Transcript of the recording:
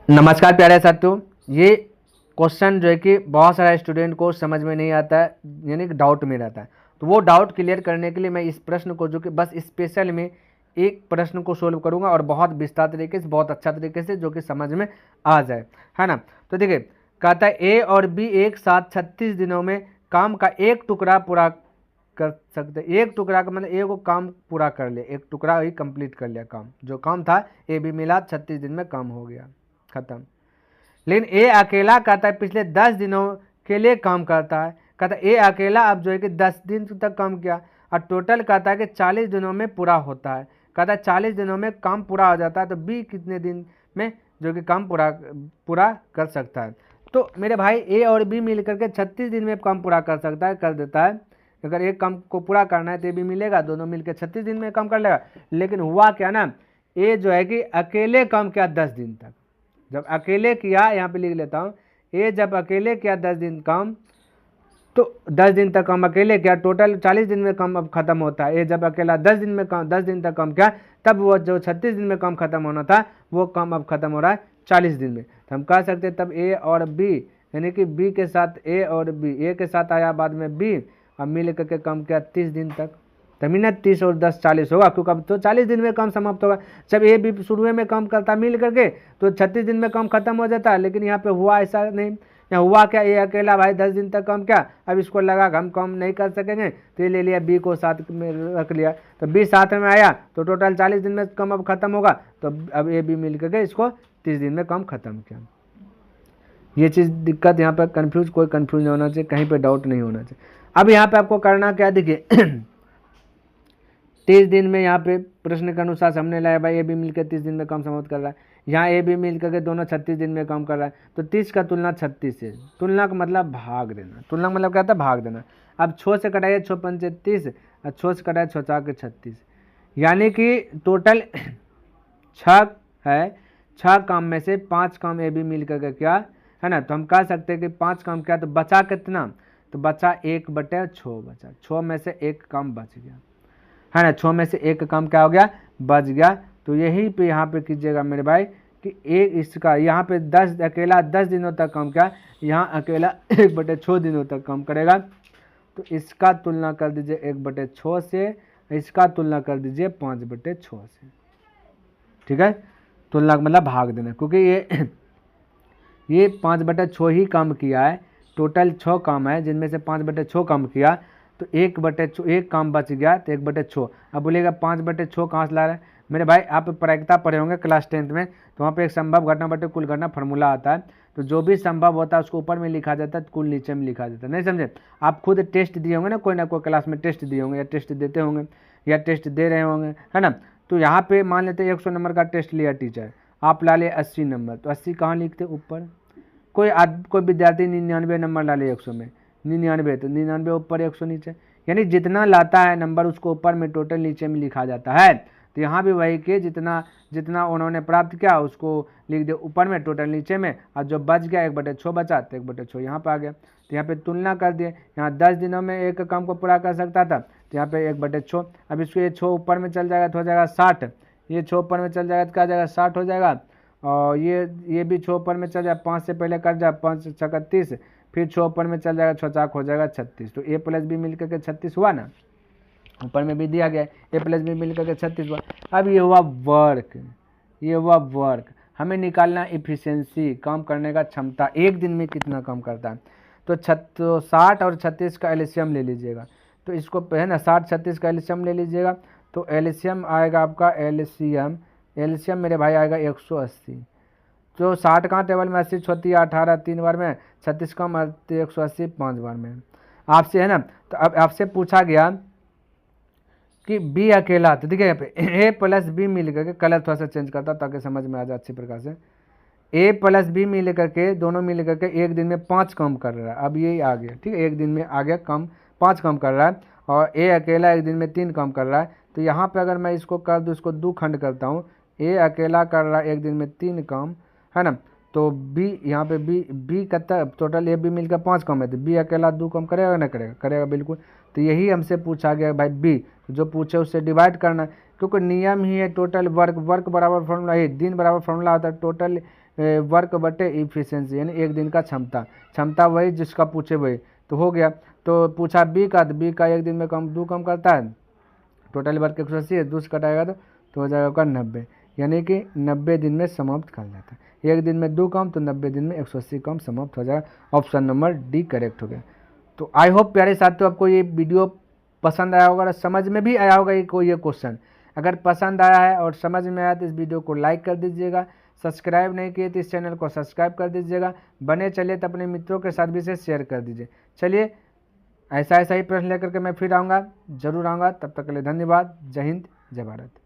नमस्कार प्यारे साथियों। ये क्वेश्चन जो है कि बहुत सारा स्टूडेंट को समझ में नहीं आता है, यानी कि डाउट में रहता है। तो वो डाउट क्लियर करने के लिए मैं इस प्रश्न को जो कि बस स्पेशल में एक प्रश्न को सोल्व करूंगा और बहुत विस्तार तरीके से, बहुत अच्छा तरीके से, जो कि समझ में आ जाए, है ना। तो देखिए, कहता है ए और बी एक साथ 36 दिनों में काम का एक टुकड़ा पूरा कर सकते। एक टुकड़ा का मतलब एक वो काम पूरा कर ले, एक टुकड़ा ही कंप्लीट कर लिया काम। जो काम था ए बी मिला 36 दिन में काम हो गया, खत्म। लेकिन ए अकेला कहता है पिछले 10 दिनों के लिए काम करता है। कहता है ए अकेला अब जो है कि 10 दिन तक काम किया और टोटल कहता है कि 40 दिनों में पूरा होता है। कहता है 40 दिनों में काम पूरा हो जाता है, तो बी कितने दिन में जो कि काम पूरा पूरा कर सकता है। तो मेरे भाई ए और बी मिलकर के 36 दिन में काम पूरा कर सकता है, कर देता है। अगर एक काम को पूरा करना है तो ए बी मिलेगा, दोनों मिलकर 36 दिन में काम कर लेगा। लेकिन हुआ क्या ना, ए जो है कि अकेले काम किया 10 दिन तक। जब अकेले किया, यहाँ पे लिख लेता हूँ, ये जब अकेले किया 10 दिन काम, तो 10 दिन तक काम अकेले किया, टोटल 40 दिन में काम अब खत्म होता है। ये जब अकेला 10 दिन में काम 10 दिन तक काम किया, तब वो जो 36 दिन में काम खत्म होना था वो काम अब खत्म हो रहा है 40 दिन में। तो हम कह सकते हैं तब ए और बी, यानी कि बी के साथ ए और बी, ए के साथ आया बाद में बी, अब मिल करके काम किया 30 दिन तक। तभी ना 30 और 10 40 होगा, क्योंकि अब तो 40 दिन में काम समाप्त होगा। जब ए बी शुरू में काम करता मिल करके तो 36 दिन में काम खत्म हो जाता है। लेकिन यहाँ पे हुआ ऐसा नहीं। यहाँ हुआ क्या, ये अकेला भाई 10 दिन तक काम किया, अब इसको लगा हम काम नहीं कर सकेंगे तो ये ले लिया बी को साथ में रख लिया। तो बी साथ में आया तो टोटल 40 दिन में काम अब खत्म होगा। तो अब ए बी मिल करके इसको 30 दिन में काम खत्म किया। ये चीज़ दिक्कत, यहाँ पर कन्फ्यूज, कोई कन्फ्यूज नहीं होना चाहिए, कहीं पर डाउट नहीं होना चाहिए। अब यहाँ पे आपको करना क्या, देखिए 30 दिन में यहाँ पे प्रश्न के अनुसार सामने लाया भाई ए बी मिलकर 30 दिन में काम समाप्त कर रहा है। यहाँ ए बी मिल करके दोनों 36 दिन में काम कर रहा है, तो 30 का तुलना 36 से। तुलना का मतलब भाग देना, तुलना का मतलब क्या था, भाग देना। अब 6 से कटाइए, 6 पंचे 30, और 6 से कटाइए 6 चार के 36, यानी कि टोटल 6 है। 6 काम में से 5 काम ए बी मिल करके क्या है ना, तो हम कह सकते हैं कि 5 काम क्या, तो बचा कितना, तो बचा 1/6 बचा, 6 में से 1 काम बच गया, है ना। 6 में से 1 काम क्या हो गया, बच गया। तो यही पे यहाँ पे कीजिएगा मेरे भाई कि एक इसका यहाँ पे 10 अकेला 10 दिनों तक काम किया, यहाँ अकेला 1/6 दिनों तक काम करेगा। तो इसका तुलना कर दीजिए 1/6 से, इसका तुलना कर दीजिए 5/6 से, ठीक है। तुलना मतलब भाग देना, क्योंकि ये 5/6 ही काम किया है। टोटल 6 काम है, जिनमें से 5/6 काम किया, तो 1/6 एक काम बच गया, तो 1/6। अब बोलेगा 5/6 कहाँ से ला रहा है मेरे भाई, आप प्रायिकता पढ़े होंगे क्लास 10th में, तो वहाँ पे एक संभव घटना बटे कुल घटना फार्मूला आता है। तो जो भी संभव होता है उसको ऊपर में लिखा जाता है, कुल नीचे में लिखा जाता है। नहीं समझे, आप खुद टेस्ट दिए होंगे ना कोई क्लास में टेस्ट दिए होंगे, या टेस्ट देते होंगे, या टेस्ट दे रहे होंगे, है ना। तो यहाँ पे मान लेते 100 नंबर का टेस्ट लिया टीचर, आप ला ले 80 नंबर, तो 80 कहाँ लिखते ऊपर। कोई विद्यार्थी 99 नंबर डाले 100 में, 99, तो 99 ऊपर 100 नीचे, यानी जितना लाता है नंबर उसको ऊपर में टोटल नीचे में लिखा जाता है। तो यहाँ भी वही कि जितना जितना उन्होंने प्राप्त किया उसको लिख दे ऊपर में, टोटल नीचे में, और जो बच गया 1/6 बचा, तो 1/6 यहाँ पर आ गया। तो यहाँ पे तुलना कर दिए, यहाँ 10 दिनों में एक काम को पूरा कर सकता था, तो यहाँ पे 1/6। अब इसको ये 6 ऊपर में चल जाएगा तो हो जाएगा 60, ये 6 ऊपर में चल जाएगा तो क्या आ जाएगा 60 हो जाएगा। और ये भी 6 ऊपर में चल जाए, 5 से पहले कट जाए, 5 36, फिर 6 ऊपर में चल जाएगा, 6 चाक हो जाएगा 36। तो ए प्लस बी मिलकर के 36 हुआ ना, ऊपर में भी दिया गया ए प्लस बी मिलकर के 36 हुआ। अब ये हुआ वर्क, ये हुआ वर्क। हमें निकालना इफिशियंसी, काम करने का क्षमता, एक दिन में कितना काम करता है। तो 60 और 36 का एलसीएम ले लीजिएगा, तो इसको है ना 60 36 का एलसीएम ले लीजिएगा, तो एलसीएम आएगा आपका, एलसीएम मेरे भाई आएगा 180। जो 60 कहाँ टेबल में 80 होती है, 18 3 बार में, 36 कम 180 5 बार में आपसे, है ना। तो अब आपसे पूछा गया कि बी अकेला, तो देखिए यहाँ पे ए प्लस बी मिल करके, कलर थोड़ा सा चेंज करता ताकि समझ में आ जाए अच्छी प्रकार से। ए प्लस बी मिल करके, दोनों मिल करके एक दिन में 5 काम कर रहा है। अब ये आ गया, ठीक है, एक दिन में आ गया काम 5 काम कर रहा है, और ए अकेला एक दिन में 3 काम कर रहा है। तो यहाँ पे अगर मैं इसको कर दूँ, इसको 2 खंड करता हूँ, ए अकेला कर रहा है एक दिन में 3 काम, है ना। तो बी यहाँ पे बी कितना टोटल ए बी मिलकर 5 काम है, तो बी अकेला 2 काम करेगा ना, करेगा बिल्कुल। तो यही हमसे पूछा गया भाई बी, जो पूछे उससे डिवाइड करना है, क्योंकि नियम ही है टोटल वर्क बराबर फॉर्मूला है, दिन बराबर फॉर्मूला होता है टोटल वर्क बटे इफिशियंसी, यानी एक दिन का क्षमता वही जिसका पूछे वही। तो हो गया। तो पूछा बी का, तो बी का एक दिन में 2 काम करता है, टोटल वर्क 180 है, 2 से कटाएगा तो हो जाएगा 90, यानी कि 90 दिन में समाप्त कर जाता है। एक दिन में 2 काम, तो 90 दिन में 180 काम समाप्त हो जाएगा। ऑप्शन नंबर डी करेक्ट हो गया। तो आई होप प्यारे साथियों आपको ये वीडियो पसंद आया होगा और समझ में भी आया होगा ये क्वेश्चन। अगर पसंद आया है और समझ में आया तो इस वीडियो को लाइक कर दीजिएगा, सब्सक्राइब नहीं किए तो इस चैनल को सब्सक्राइब कर दीजिएगा, बने चलिए तो अपने मित्रों के साथ भी इसे शेयर कर दीजिए। चलिए ऐसा ही प्रश्न लेकर के मैं फिर आऊँगा, जरूर आऊँगा। तब तक के लिए धन्यवाद। जय हिंद, जय भारत।